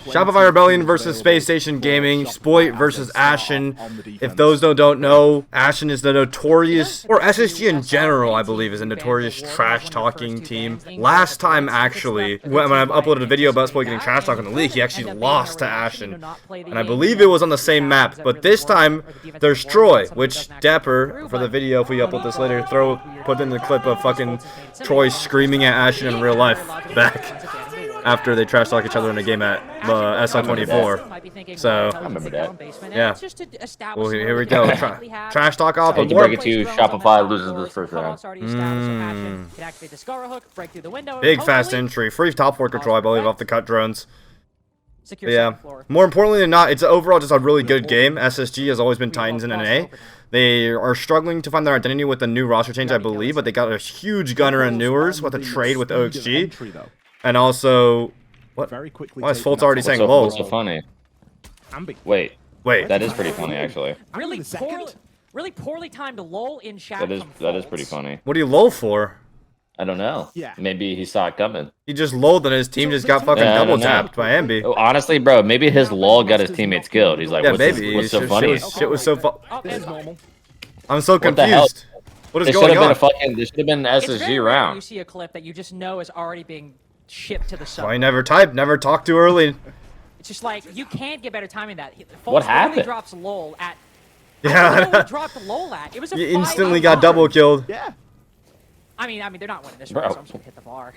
Shopify Rebellion versus Space Station Gaming, Spoit versus Ashen. If those don't know, Ashen is the notorious, or SSG in general, I believe, is a notorious trash-talking team. Last time, actually, when I uploaded a video about Spoit getting trash-talked in the league, he actually lost to Ashen. And I believe it was on the same map, but this time, there's Troy, which Dapper, for the video, if we upload this later, put in the clip of fucking Troy screaming at Ashen in real life back after they trash talk each other in a game at SI24. So, I remember that. Yeah. Well, here we go. Trash talk off. I hate to break it to you, Shopify loses this first round. Big fast entry. Free top floor control, I believe, off the cut drones. But yeah, more importantly than not, it's overall just a really good game. SSG has always been Titans in NA. They are struggling to find their identity with the new roster change, I believe, but they got a huge gunner in Newers with a trade with OXG. And also, what? Why is Fultz already saying lol? What's so funny? Wait. That is pretty funny, actually. Really poorly timed lol in chat. That is pretty funny. What do you lol for? I don't know. Yeah. Maybe he saw it coming. He just lulled and his team just got fucking double tapped by Ambi. Oh, honestly, bro, maybe his lull got his teammates killed. He's like, what's so funny? Shit was so I'm so confused. What is going on? This should have been an SSG round. You see a clip that you just know is already being shipped to the sub. Why never type? Never talk too early. It's just like, you can't get better timing than that. What happened? Drops lol at... Yeah. I don't know what dropped lol at. It was a You instantly got double killed. Yeah. I mean, they're not winning this round, so I'm just gonna hit the bar.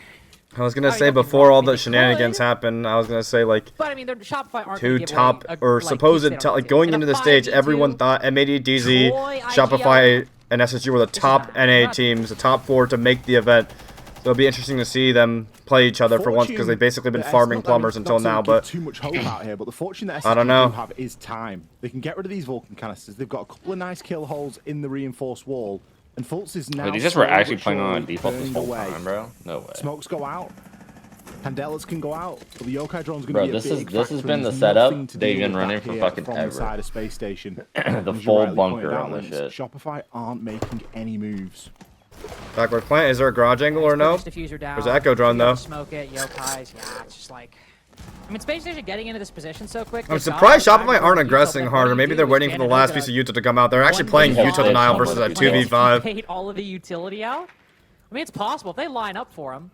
I was gonna say before all the shenanigans happened, I was gonna say like but I mean, Shopify aren't two top or supposed like going into the stage, everyone thought M80, DZ, Shopify, and SSG were the top NA teams, the top 4 to make the event. So it'll be interesting to see them play each other for once because they've basically been farming plumbers until now. But too much hope out here. But the fortune that I don't know. have is time. They can get rid of these Vulcan canisters. They've got a couple of nice kill holes in the reinforced wall. And Fultz is now. Wait, these just were actually playing on default this whole time, bro. No way. Smokes go out. Candelas can go out. But the Yokai drone's bro, going to be this has been the setup they've been running for fucking from ever. Inside a space station. The full bunker on this shit. Shopify aren't making any moves. Backward plant. Is there a garage angle or no? There's an echo drone though. Smoke it, Yokais. Yeah, it's just like. I mean, Space Station getting into this position so quick. I'm surprised Shopify aren't aggressing harder. Maybe they're waiting for the last piece of Utah to come out. They're actually playing Utah denial versus a 2v5. Hate all of the utility out. I mean, it's possible if they line up for him.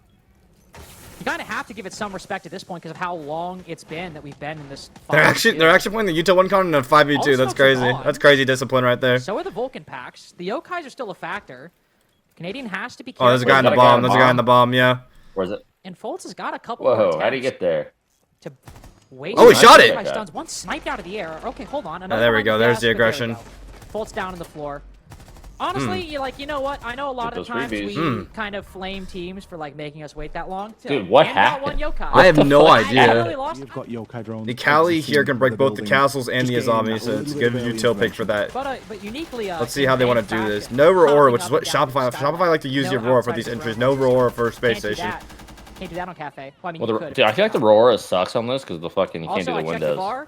You kind of have to give it some respect at this point because of how long it's been that we've been in this. They're actually playing the Utah 1 con in a 5v2. That's crazy. That's crazy discipline right there. So are the Vulcan packs. The Yokais are still a factor. Canadian has to be careful. Oh, there's a guy in the bomb. There's a guy in the bomb. Yeah. Where's it? And Fultz has got a couple. Whoa! How'd he get there? To wait. Oh, he shot it. Stuns. One sniped out of the air. Okay, hold on. There we go. There's the aggression. Fultz down on the floor. Honestly, you're like, you know what? I know a lot of times we kind of flame teams for like making us wait that long. Dude, what happened? I have no idea. You've got Yokai drones. The Kali here can break both the castles and the Azami, so it's a good util pick for that. But uniquely, let's see how they want to do this. No Aurora, which is what Shopify like to use the Aurora for these entries. No Aurora for Space Station. Can't do that on Cafe. Well, I mean, dude, I feel like the Aurora sucks on this because the fucking you can't do the windows.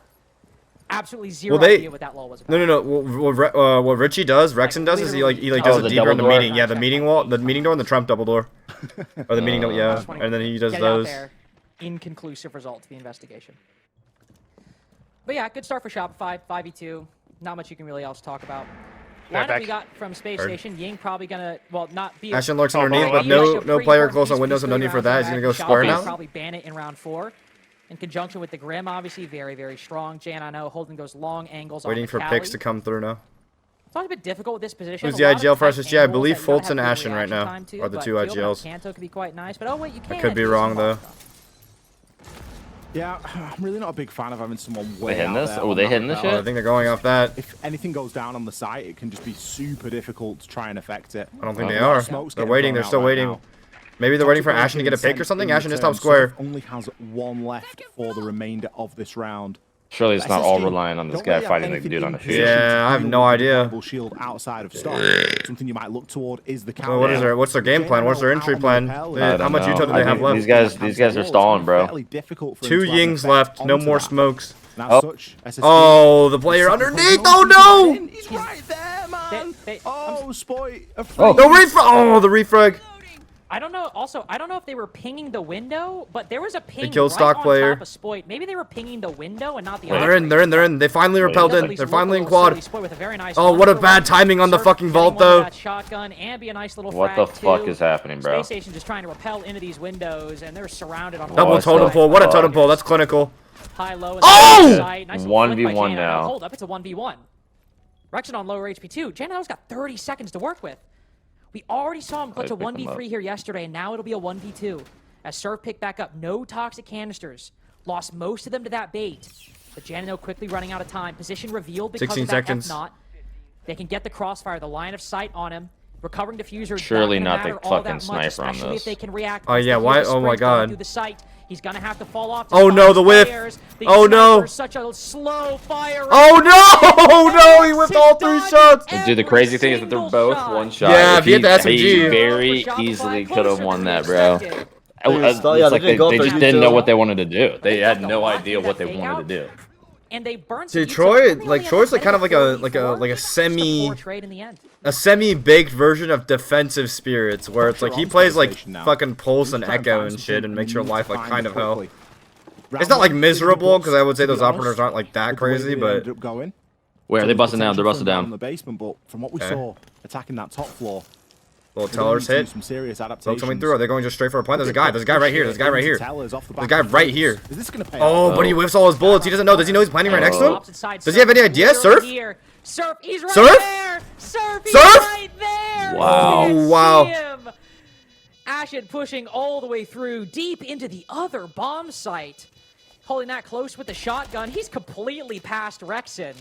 Absolutely zero idea what that lull was about. No. What Richie does, Rexen does, is he does it deeper in the meeting. Yeah, the meeting wall, the meeting door, and the Trump double door, or the meeting door. Yeah, and then he does those. Inconclusive result to the investigation. But yeah, good start for Shopify. 5v2. Not much you can really else talk about. Lineup we got from Space Station. Ying probably gonna not be. Ashen lurks underneath, but no player close on windows, so no need for that. He's gonna go square now. Probably ban it in round 4. In conjunction with the Grim, obviously, very, very strong. Jan, I know, holding those long angles. Waiting for picks to come through now. It's always a bit difficult with this position. Who's the IGL for SSG? I believe Fultz and Ashen right now are the 2 IGLs. Kanto could be quite nice, but oh wait, you can't. I could be wrong though. Yeah, I'm really not a big fan of having someone way hitting out this. there. Oh, they hitting this shit? I think they're going off that. If anything goes down on the site, it can just be super difficult to try and affect it. I don't think they are. They're waiting. They're still waiting. Maybe they're waiting for Ashen to get a pick or something. Ashen is top square. Only has 1 left for the remainder of this round. Surely it's not all relying on this guy fighting the dude on the shield. Yeah, I have no idea. Shield outside of stock. Something you might look toward is the counter. What is their? What's their game plan? What's their entry plan? How much Utah do they have left? These guys are stalling, bro. 2 Yings left. No more smokes. Oh, the player underneath. Oh no! He's right there, man. Oh, Spoit. Oh, the refrag. Oh, the refrag. I don't know. Also, I don't know if they were pinging the window, but there was a ping killed right stock on player. top of Spoit. Maybe they were pinging the window and not the. Oh, they're in. They finally repelled in. They're finally in quad. Oh, what a bad timing on the fucking vault, though. Shotgun and be a nice little what the fuck is happening, bro? Space Station just trying to repel into these windows, and they're surrounded on. Double totem pole. What a totem pole. That's clinical. High, low. Oh! 1v1 now. Hold up, it's a 1v1. Rexen on lower HP too. Janel's got 30 seconds to work with. We already saw him clutch a 1v3 here yesterday, and now it'll be a 1v2. As Surf picked back up, no toxic canisters. Lost most of them to that bait. But Janino quickly running out of time. Position revealed because 16 of that seconds. F-Naught. They can get the crossfire, the line of sight on him. Recovering diffuser. Surely not the all fucking much, sniper on especially this. if they can react. Oh, yeah, why? Oh, my God. Through the sight. He's gonna have to fall off. Oh, no, the whiff. Oh, no. Such a slow fire. Oh, no. Oh, no. He whipped all 3 shots. Dude, the crazy thing is that they're both one shot. Yeah, if he had the SMG. He very easily could have won that, bro. It's Yeah, like they go they for just you didn't too. know what they wanted to do. They had no idea what they wanted to do. And they burned Dude, Troy's like kind of like a semi-baked version of defensive spirits, where it's like he plays like fucking Pulse and Echo and shit, and makes your life like kind of hell. It's not like miserable, because I would say those operators aren't like that crazy, but Where are they busting down? They're busting In down. the basement, but from what we saw, attacking that top floor. little tellers hit. Some serious Smoke adaptations. coming through. Are they going just straight for a plant? There's a guy. There's a guy right here. There's a guy right here. There's a guy right here. Is this gonna pay Oh, off? but he whiffs all his bullets. He doesn't know. Does he know he's planting right next to him? Does he have any idea? Surf? Surf, he's right Surf? there. Surf, he's Surf? right there. Wow. Can't Wow. see him. Ashen pushing all the way through, deep into the other bomb site. Holding that close with the shotgun. He's completely past Rexen.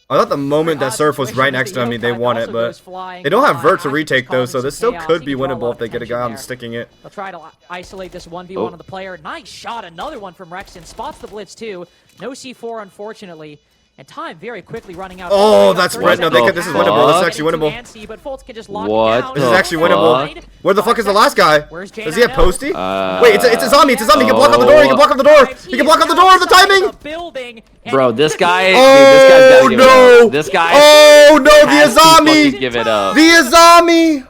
I thought the moment that Surf was right next to me, they won it, but they don't have Vert to retake though, so this still could be winnable if they get a guy on sticking it. They'll try to isolate this 1v1 on the player. Nice shot, another one from Rexen. Spots the blitz too. No C4, unfortunately. And time very quickly running out. Oh, that's right. No, this is winnable. This is actually winnable. But Fultz can just lock What it down. This is actually winnable. Where the fuck is the last guy? Does he have Posty? Uh, Wait, it's a zombie. It's a zombie. He can block out the door. He can block out the door. He can block out the door. The timing. Bro, this guy. Oh dude, this guy's gotta give it no! up. This guy. Oh no! The has to Azami. fucking give it up. The Azami.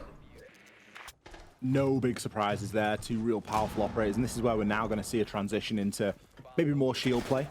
No big surprises there. Two real powerful operators, and this is where we're now going to see a transition into maybe more shield play.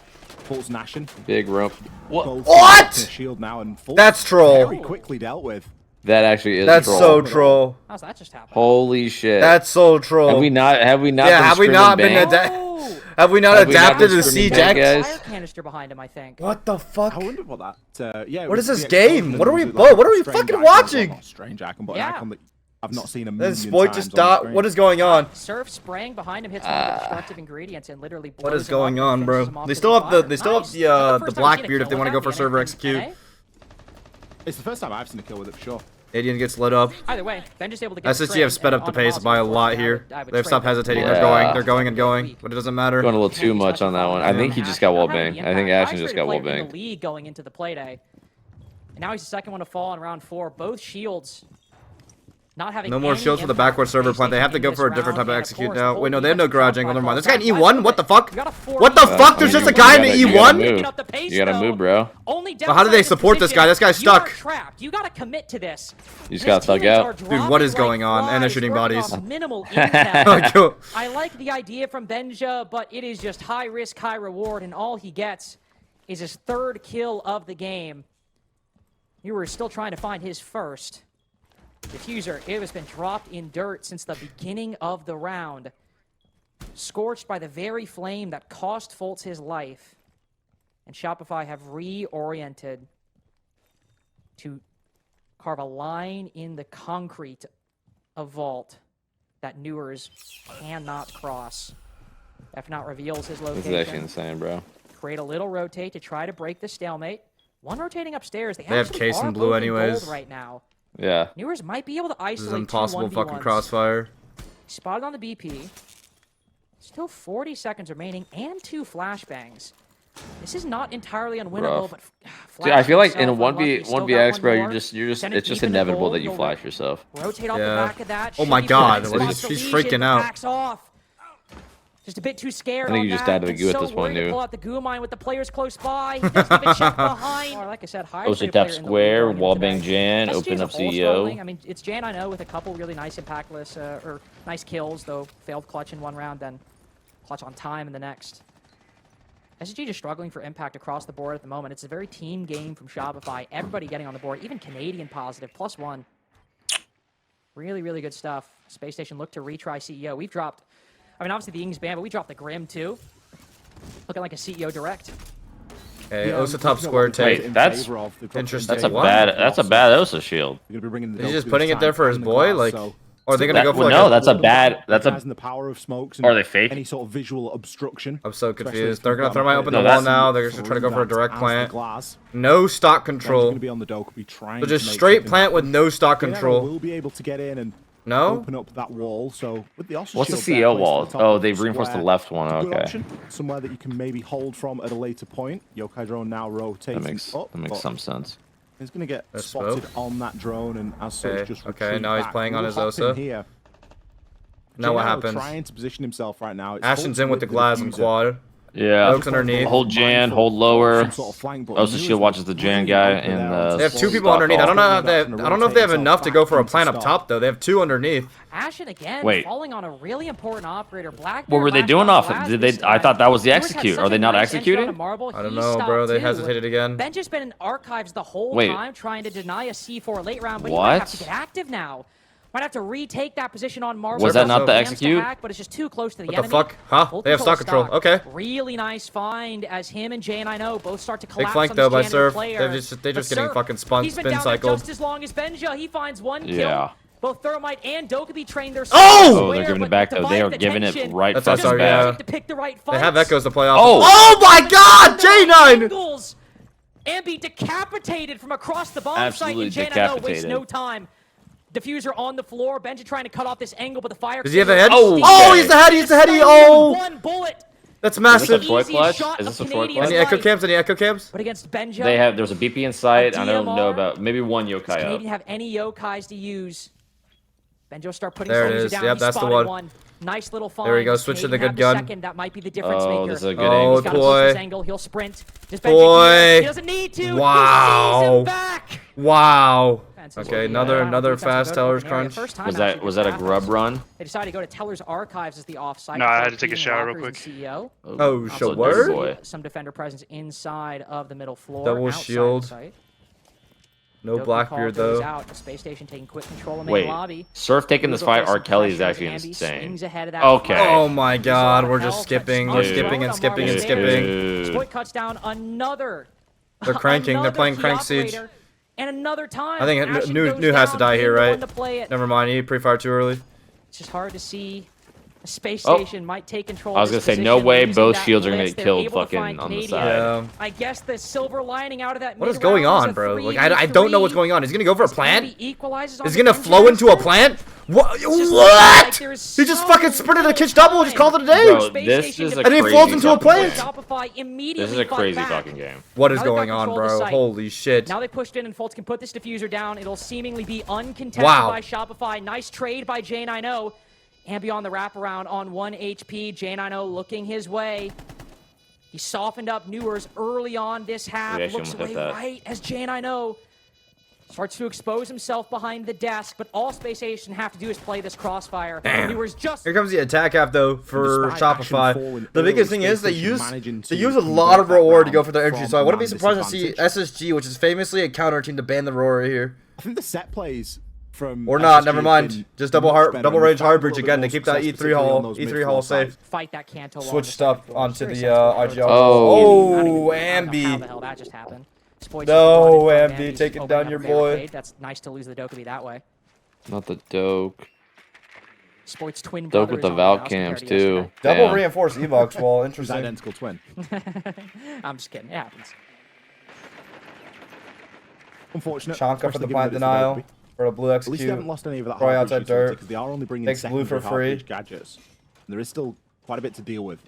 Fultz and Ashen. Big rope. What? Shield now, and Fultz That's troll. very quickly dealt with. That actually is. That's troll. so troll. How's that just happen? Holy shit. That's so troll. Have we not? Have we not? Yeah, been have we not been screaming bang? have we not Have we not adapted to been the screaming siege bang, act? guys? Fire canister behind him, I think. What the fuck? I wonder about that. Yeah. What is this the game? explosion What are we? was What are we strange fucking icon, watching? well, not strange icon, but Yeah. an icon that I've not seen a Then million Spoit times just on the dot. screen. What is going on? Surf spraying behind him hits one of the destructive ingredients and literally blows What is him going up and on, bro? finishes him off They with still have fire. the the First time I've seen a Blackbeard if they kill want to with go for that server in execute. NA. It's the first time I've seen a kill with it for sure. Adian gets lit up. Either way, Ben just able to get SSG have sped up the pace by a lot here. They've stopped hesitating. They're Yeah. going and going, but it doesn't matter. Going a little too much on that one. I think he just got wall banged. I think Ashen just got wall In the banged. league going into the play day. And now he's the second one to fall in round 4. Both shields not having No more any shields for the impact backward server based plant. They have to in go this for a different type round, of and execute course, now. the Wait, no, whole they have no defensive garage angle. top Never mind. There's five got an E1. What the fuck? You got a 4 What the fuck? There's just a guy in the You gotta E1? move. You gotta move, bro. Only But how do they support this guy? This guy's You are stuck. trapped. You gotta commit to this. You just gotta thug out. Dude, what is going on? And they're shooting bodies. Minimal impact. Cool. I like the idea from Benja, but it is just high risk, high reward, and all he gets is his 3rd kill of the game. You were still trying to find his first. Diffuser, it has been dropped in dirt since the beginning of the round. Scorched by the very flame that cost Fultz his life. And Shopify have reoriented to carve a line in the concrete of Vault that Newers cannot cross. F-Not reveals his location. This is actually insane, bro. Create a little rotate to try to break the stalemate. One rotating upstairs. They have actually case are in blue both in anyways. gold right now. Yeah. Newers might be able to This is isolate impossible 2 fucking 1v1s. crossfire. Spotted on the BP. Still 40 seconds remaining and 2 flashbangs. This is not entirely unwinnable, Rough. but Dude, I feel like in a himself unlucky. 1v Still 1vx, got bro, one you're more. just Send it it's just deep into inevitable gold. that you You'll flash yourself. Rotate off the Yeah. back of that. Oh my Should be God, fine. he's Spots the freaking Legion, out. backs off. Just a bit too scared. I think on you just that. added a And goo at so this point, worried to dude. pull out the goo mine with the players close by. He doesn't even check behind. Or like I said, higher Osa player tap in the league square, going into wallbang today. Jan, SG open as a up whole CEO. struggling. I mean, it's Jan, I know, with a couple really nice impactless or nice kills, though failed clutch in one round, then clutch on time in the next. SG just struggling for impact across the board at the moment. It's a very team game from Shopify. Everybody getting on the board, even Canadian positive, +1. Really, really good stuff. Space Station look to retry CEO. We've dropped, I mean, obviously the Ings ban, but we dropped the Grim too. Looking like a CEO direct. Okay, Osa top square take. Wait, that's interesting. That's a What? bad Osa shield. He's just putting it there for his boy, like, or are they gonna go for like no, a... that's a bad. That's a. the power of smokes. Are they fake? Any sort of visual obstruction. I'm so especially confused. if They're you've gonna got throw my a open player the wall that's- now. They're just trying to go for a direct as the plant. glass. No stock Ben's control. gonna be on the Dokkaebi trying So to just make straight something plant with happen. no stock Jedi control. will be able to get in and No? open up that wall. So with the Osa What's the shield there CO placed wall? at the top Oh, of the they've reinforced the square, left one. it's a good Okay, option. Somewhere that you can maybe hold from at a later point. Yokai drone now rotating that makes up. that makes but some sense. He's going to get That's spotted smoke. on that drone and as such Okay, just okay, retreat now he's back. playing on We'll his hop in Osa. Here. Now what Gennaro happens? trying to position himself right now. It's Ashen's full in with the split glass and diffuser. quad. Yeah. Oaks underneath. Hold Jan, Mindful hold of lower. some sort of flank, but Osa Lewis shield watches the Jan really guy open and there on They have two Spoit. people underneath. I don't know. Stock off. I don't know if they have enough to go for a Back plant into up top though. They have two underneath. Ashen again, Wait. falling on a really important operator. Black What were they doing off? Did they? I thought that was the execute. Are they not executing? I don't know, bro. They hesitated again. Ben just been in archives the whole Wait. time trying to deny a C4 late round, but he might have What? to get active now. Might have to retake that position on Marvel. Was that not the Plans to execute? hack, but it's just too close to the What the enemy. fuck? Huh? Full They have stock control. stock. Okay. Really nice find as him and Jay and I know both start to Big collapse flank on though this by janitor Surf. player. They're just But getting Surf, fucking he's been spin down cycled. there just as long as Benja. He finds one kill. Yeah. Both Thermite and Dokkaebi trained their Oh! Oh, they're giving it back though. They are giving it right That's fucking SR, back. yeah. To pick the right They have fights. echoes to play off. Oh! Oh my God! J9. Angles. Ambi decapitated from across the bomb Absolutely site, and Jay wastes decapitated. no time. Diffuser on the floor. Benja trying to cut off this angle, but the fire. Does he have a head? Oh, Oh, okay. he's the heady. He's the heady. Just Oh, one bullet. that's Is this a massive. Troy Easy clutch? shot Is of this a Troy Canadian clutch? Any echo cams? Any echo cams? But against Benja, They have. There's a BP in sight. I don't know DMR. about maybe one yokai Canadian up. have any yokais to use. Benjo start putting There it Diffuser is. down. Yep, He that's the spotted one. Nice little find. There we go. Does Switch to the Canadian good have gun. second? That might be the difference Oh, maker. this is a good Oh, angle. He's got to boy. push this angle. He'll sprint. Does Benja Boy. clear? He doesn't need to. Wow. He sees him back. Wow. Defense is Okay, looking another at another defense will fast go to teller's open area. crunch. First time Was actually that was this that a happens. grub run? They decided to go to Teller's Archives as the offsite. No, I had to for take a Team shower real Lockers quick. and CEO. Oh, Also so a dirty word? boy. Some defender presence inside of the middle floor. Double outside shield. the site. No Dokkaebi Blackbeard goes though. Out. The space station taking quick control of main Wait, lobby. Surf taking this fight. R. Kelly is actually Ambi insane. swings ahead of that Okay. fight. Oh my God, He's we're on just hell, skipping. touch We're on skipping and on skipping and Marvel skipping. Dude. Spoit cuts down another. They're cranking. They're another playing key Crank Siege. operator, And another time. I think Ashen New goes has to down, die here, being the right? one to play it. Never mind. He pre-fired too early. It's just hard to see. A space Oh. station might take control. I was of this gonna say, no position, way losing both that shields are gonna blitz. get They're killed able to fucking find on the Canadian. side. Yeah. I guess the silver lining out of that. What is mid-round going was on, a bro? Like I don't know what's 3-3. going on. He's gonna go for a This plant. Ambi equalizes on Is the he gonna Benja flow into a aspect. plant? What? just What? like there's He just so fucking sprinted a little kitch double. Just called it a day. Bro, Space this station is a to- And he crazy flows into a fucking plant. game. Shopify immediately This is a fight crazy back. fucking game. What is Now they've got going on, control of the bro? site. Holy shit. Now they pushed in, and Fultz can put this diffuser down. It'll seemingly be uncontested Wow. by Shopify. Nice trade by J90. Ambi on the wraparound on 1 HP. J90 looking his way. He softened up Newers early on this half. We actually Looks almost away hit that. right as J90 starts to expose himself behind the desk. But all Space Station have to do is play this crossfire. Damn. Newers just... Here comes the attack app though for Despite Action Shopify. falling The biggest early, thing is they Space Station use managing they to use a convert lot of that reward to go round for their entry. from So I wouldn't be command surprised to see disadvantage. SSG, which is famously a counter team, to ban the Roar here. I think the set plays from Or not, SSG never have mind. been Just double much better, double and range they've hard found a breach little again bit to more keep that success, E3 particularly on hull those E3 mid-floor hull sides. safe. fight that Canto along Switched the up second floor. onto Very the sensible IGL. approach. Oh. I don't even know how Ambi. the hell that just happened. Spoit's No, running from Ambi, Ambi's taking opening down up your a boy. barricade. That's nice to lose the Dokkaebi that way. Not the doke. Spoit's twin Dope brother with is the on Val house cams compared to too. yesterday. Double Damn. reinforced Evox wall. His Interesting. identical twin. I'm just kidding. It happens. Unfortunate. Chonka for especially the given plant that it's denial Dokkaebi. for a blue At least they haven't execute. lost any of that Troy hard outside breach utility dirt. because they are only bringing Takes blue for secondary hard free. breach gadgets. And there is still quite a bit to deal with.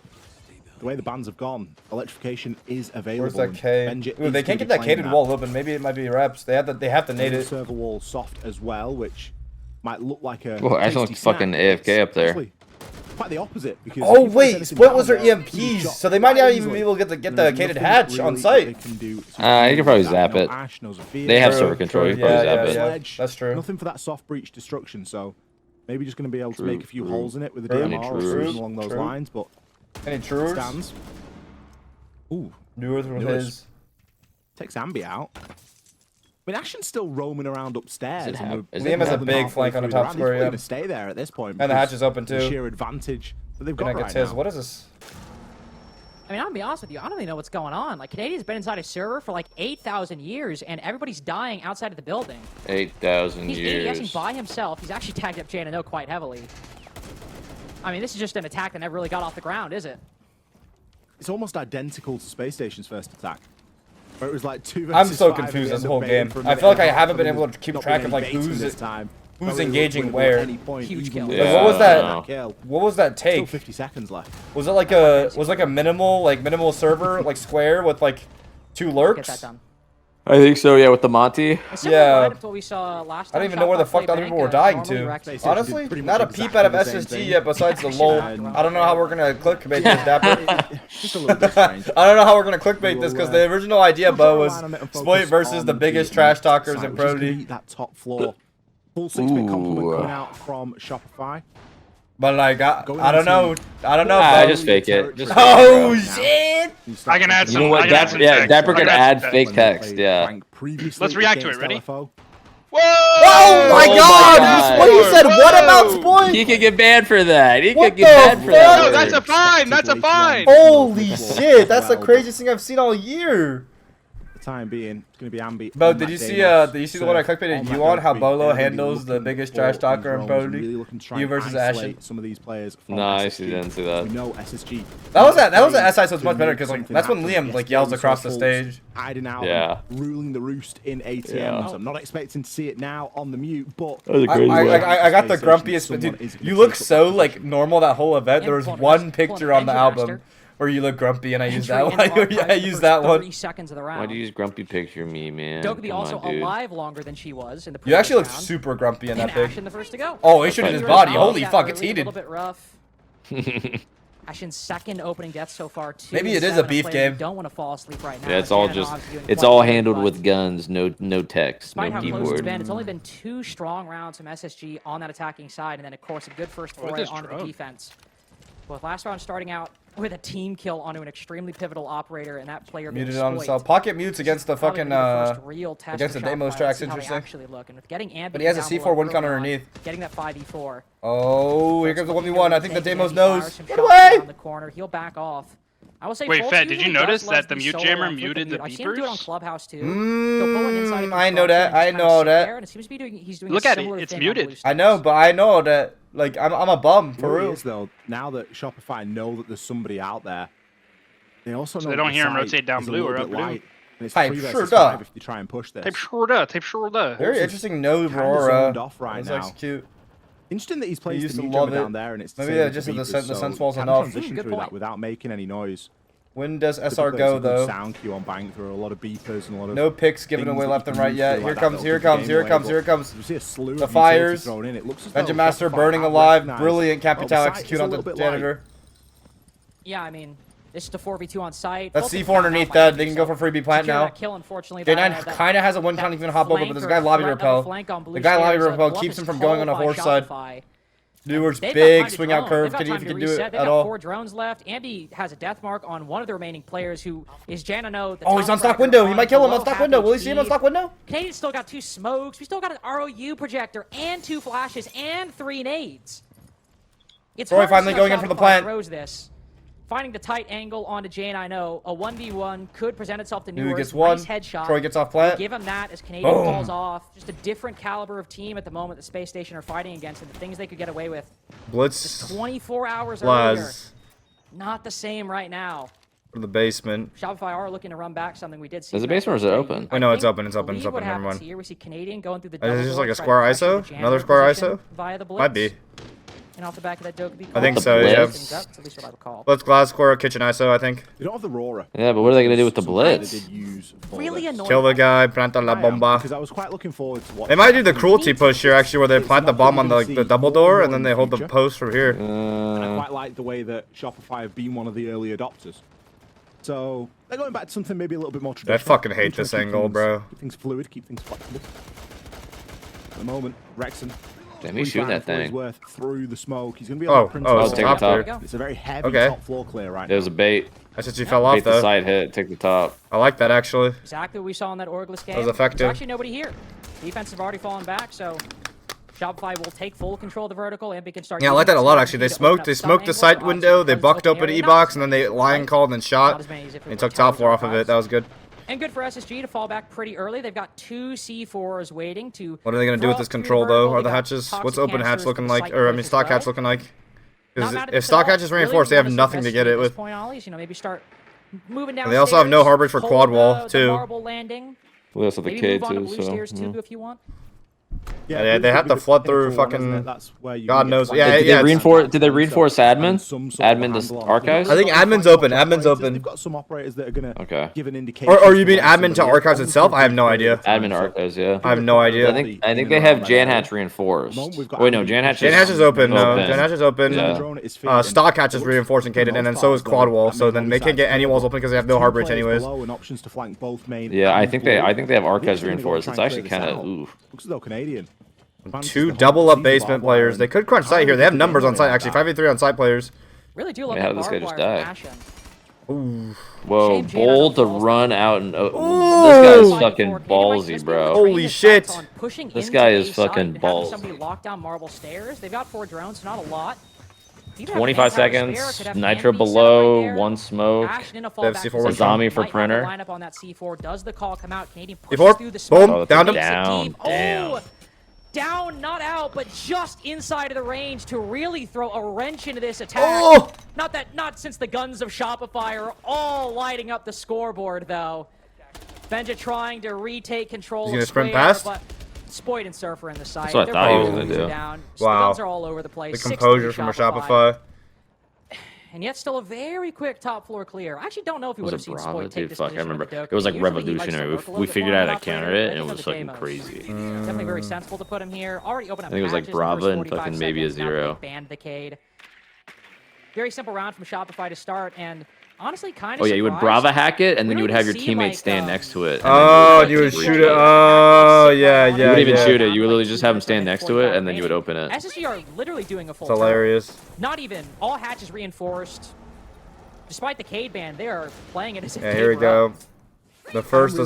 The way the bans have gone, electrification is available. Where's that and K? Benja Ooh, is they gonna can't be get that playing K-ed wall open. Maybe it might be reps. They have to nade The it. server wall soft as well, which might look like a Whoa, Ashen tasty looks fucking snack. AFK up there. Actually quite the opposite. Because Oh wait, Spoit was their EMPs, so they might not even be able to get the gated hatch on site. You can probably zap it. They have server control. You can probably zap it. That's true. Nothing for that soft breach destruction, so maybe just going to be able to make a few holes in it with the DMR or something along those lines. But any truers? Stands. Ooh, Newers with his. Takes Ambi out. I mean, Ashen's still roaming around upstairs. Liam has a big flank on the top square. He's going to stay there at this point. And the hatch is open too. The sheer advantage that they've got right now. What is this? I mean, I'm gonna be honest with you. I don't really know what's going on. Like, Canadian's been inside a server for like 8,000 years, and everybody's dying outside of the building. 8,000 years. He's ADSing by himself. He's actually tagged up Jano quite heavily. I mean, this is just an attack that never really got off the ground, is it? It's almost identical to Space Station's first attack. Where it was like 2 versus I'm so 5 confused at the this whole end game. of Bane I feel like I haven't been able to keep track of like who's engaging where. Huge kill. Yeah, what was that? What was that take? Still 50 seconds left. Was it like a minimal server like square with like 2 lurks? Get that done. I think so, yeah, with the Monty. Yeah. What we saw last I time. don't even know where the fuck the other people were dying to. Honestly, not a peep out of SSG yet besides the lull. I don't know how we're gonna clickbait this, Dapper. Just a little bit strange. I don't know how we're gonna clickbait this because the original idea, Bo, was Spoit versus the biggest trash talkers in Pro D. That top floor. Full 6-bit compliment coming out from Shopify. But like, I don't know. I just fake it. Oh shit! I can add some. You know what? Dapper can add fake text. Yeah. Let's react to it. Ready? Whoa! Oh my god! What you said? What about Spoit? He could get banned for that. He What could get banned the for that. No, that's a fine. That's a fine. Holy shit! That's the craziest thing I've seen all year. Time being, it's going to be Ambi. Bo, did you see the one I clickbaited you on? How Bolo handles the biggest trash talker in Pro D? You versus Ashen. Some of these players. Nice, he didn't see that. We know SSG. That was at SI, so it's much better because like that's when Liam like yells across the stage. Hiding out, yeah, ruling the roost in ATMs. Yeah. I'm not expecting to see it now on the mute, but I got the grumpiest. But dude, you look so like normal that whole event. There was one picture on the album where you look grumpy, and I used that one. I used that one. 30 seconds of the round. Why'd you use grumpy picture me, man? Dokkaebi also alive longer than she was in the. You actually look super grumpy in that pic. Ashen the first to go. Oh, he shooting his body. Holy fuck, it's heated. A little bit rough. Ashen's second opening death so far. Maybe it is a beef game. Don't want to fall asleep right now. Yeah, it's all handled with guns, no text, no keyboard. Close it's been, it's only been 2 strong rounds from SSG on that attacking side, and then of course a good first foray onto the defense. With last round starting out with a team kill onto an extremely pivotal operator, and that player muted on himself. Pocket mutes against the fucking against the Deimos track's interesting. But he has a C4 1 count underneath. Getting that 5v4. Oh, here comes the 1v1. I think the Deimos knows. Get away! The corner. He'll back off. I will say. Wait, Fett, did you notice that the mute jammer muted the beepers? I've seen him do it on Clubhouse too. I know that. I know that. And it seems to be doing. He's doing. Look at it. It's muted. I know, but I know that. Like I'm a bum for real. Though now that Shopify know that there's somebody out there, they also know they don't hear him rotate down blue or up blue. Type sure duh. If you try and push this. Type sure duh. Type sure duh. Very interesting nose Aurora. Right now. Looks cute. Interesting that he's playing the mute down there, and it's maybe just the sense walls enough. Transition through that without making any noise. When does SR go though? Sound queue on Bank through a lot of beepers and a lot of no picks given away left and right yet. Here comes. The fires. Engine Master burning alive. Brilliant Capital execute on the janitor. Yeah, I mean, this is the 4v2 on site. That's C4 underneath that. They can go for freebie plant now. J9 kind of has a 1 count even hop over, but this guy lobby repel. The guy lobby repel keeps him from going on a horse side. Newer's big swing out curve. If he can do it at all. 4 drones left. Ambi has a death mark on one of the remaining players, who is Janano. Oh, he's on stock window. He might kill him on stock window. Will he see him on stock window? Canadian's still got 2 smokes. We still got an ROU projector and 2 flashes and 3 nades. It's Troy finally going in for the plant. This. Finding the tight angle onto J9O, a 1v1 could present itself to Newer. Gets one. Nice headshot. Troy gets off plant. Give him that as Canadian falls off. Just a different caliber of team at the moment the Space Station are fighting against, and the things they could get away with. Blitz. Just 24 hours earlier. Not the same right now. For the basement. Shopify are looking to run back something we did see. Is the basement or is it open? I know it's open. It's open. Never mind. Here we see Canadian going through the. Is this just like a square ISO? Another square ISO? Via the blitz. Might be. And off the back of that Doke, I think so, yeah. At least what I recall. Let's glass square kitchen ISO, I think. They don't have the Roarer. Yeah, but what are they gonna do with the blitz? Really annoying. Kill the guy, planta la bomba. Because I was quite looking forward to They might do the cruelty push here, actually, where they plant the bomb on the double door, and then they hold the post from here. And I quite like the way that Shopify have been one of the early adopters. So they're going back to something maybe a little bit more traditional. I fucking hate this angle, bro. Keep things fluid, keep things flexible. At the moment, Rexen. Damn, he's shooting that thing. Worth through the smoke. He's gonna be able to it's top there. It's a very heavy top floor clear right now. There's a bait. I said you fell off, Bait the though. side hit, take the top. I like that, actually. Exactly what we saw in that Orgless game. That was effective. There's actually nobody here. Defense have already fallen back, so Shopify will take full control of the vertical, and we can start. Yeah, I like that a lot, actually. They smoked the site window, they bucked open E-box, and then they line called and shot. And took top floor off of it. That was good. And good for SSG to fall back pretty early. They've got 2 C4s waiting to. What are they going to do with this control, though? Are the hatches? What's open hatch looking like? Or, I mean, stock hatch looking like? Because if stock hatch is reinforced, they have nothing to get it with. Maybe start moving down. And they also have no harbors for quad wall, too. We also have the K, too, so. If you want. Yeah, they have to flood through fucking. God knows. Yeah, Did they reinforce admin? Admin to archives? I think admin's open. Admin's open. They've got some operators that are gonna give an indication. Or you mean admin to archives itself? I have no idea. Admin to archives, yeah. I have no idea. I think they have Jan hatch reinforced. Wait, no, Jan hatch is open. No, Jan hatch is open. Stock hatch is reinforced and cated, and then so is quad wall. So then they can't get any walls open because they have no harbor bridge anyways. Yeah, I think they have archives reinforced. It's actually kind of ooh. Looks as though Canadian. 2 double up basement players. They could crunch site here. They have numbers on site actually. 5v3 on site players. Really do love how that this guy just died. Ooh. Whoa, bold to run out and this guy's fucking ballsy, bro. Holy shit. This guy is fucking ballsy. Somebody lock down marble stairs. They've got 4 drones, not a lot. 25 seconds, nitro below, 1 smoke. They have C4 zombie for printer. Lineup on that C4. Does the call come out? Canadian pushes through the smoke. smoke. Boom, down. Down, not out, but just inside of the range to really throw a wrench into this attack. Oh! Not since the guns of Shopify are all lighting up the scoreboard, though. Benja trying to retake control. He's gonna sprint past? But Spoit and Surfer in the side. That's what I thought he was gonna do. Down. Wow. The guns are all over the place. The composure from a Shopify. And yet still a very quick top floor clear. I actually don't know if he would have seen Spoit take this fuck, I position remember. with the Doke. It was like Usually revolutionary. he likes to work a We little figured bit out more how to counter it, and it was fucking crazy. Definitely very sensible to put him here. Already open up. I think it was like Brava and fucking maybe a 0. Banned the Cade. Very simple round from Shopify to start, and honestly, kind of. Oh yeah, you would Brava hack it, and then you would have your teammate stand next to it. Oh, you would shoot it. Oh, yeah. You wouldn't even shoot it. You would literally just have him stand next to it, and then you would open it. SSG are literally doing a full. It's hilarious. Not even all hatches reinforced. Despite the Cade ban, they are playing it as if. Yeah, here we go. The first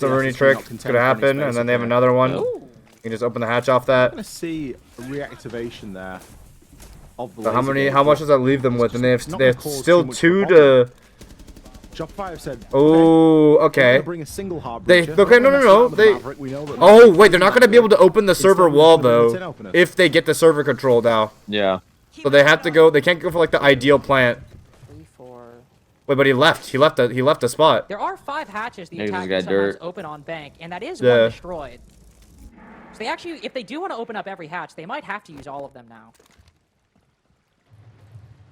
Rooney trick is gonna happen, and then they have another one. You can just open the hatch off that. I'm gonna see a reactivation there. So how much does that leave them with? And they have still 2 to. Shopify have said. Oh, okay. Bring a single no. Oh wait, they're not gonna be able to open the server wall though. If they get the server control now. Yeah. So they have to go. They can't go for like the ideal plant. Wait, but he left. He left the spot. There are 5 hatches the attack sometimes open on bank, and that is 1 destroyed. So they actually, if they do want to open up every hatch, they might have to use all of them now.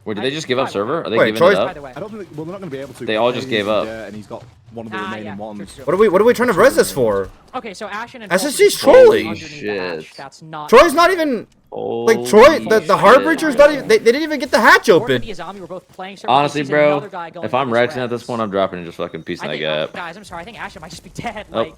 Wait, did they just give up server? Are they giving it up? I don't think. Well, they're not going to be able to. They all just gave up. And he's got one of the remaining ones. What are we trying to res this for? Okay, so Ashen and SSG's trolling. Shit. That's not. Troy's not even. Like Troy, the hard breacher's not even. They didn't even get the hatch open. Honestly, bro, if I'm Rexen at this point, I'm dropping and just fucking piecing that guy up. Guys, I'm sorry. I think Ashen might just be dead. Like.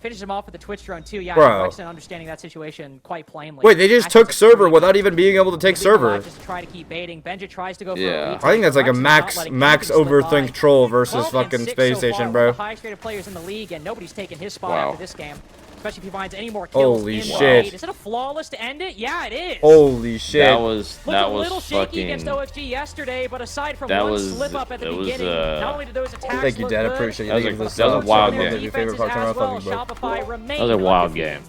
Finish him off with the Twitch drone too. Yeah, Rexen understanding that situation quite plainly. Wait, they just took server without even being able to take server. Just to try to keep baiting. Benja tries to go for I think that's like a max overthink troll versus fucking space station, bro. The highest rated players in the league, and nobody's taking his spot after this game. Especially if he finds any more kills. Holy shit! Is it a flawless to end it? Yeah, it is. Holy shit! That was a little shaky against OXG yesterday, but aside from one slip up at the beginning, not only did those attacks Thank you, Dad. I appreciate you. That was a wild game. Your favorite part of my fucking That was a wild game.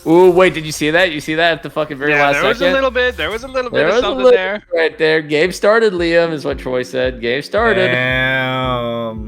Ooh, wait, did you see that? You see that at the fucking very last second? There was a little bit. There was a little bit of something there. Right there. Game started, Liam, is what Troy said. Game started. Damn.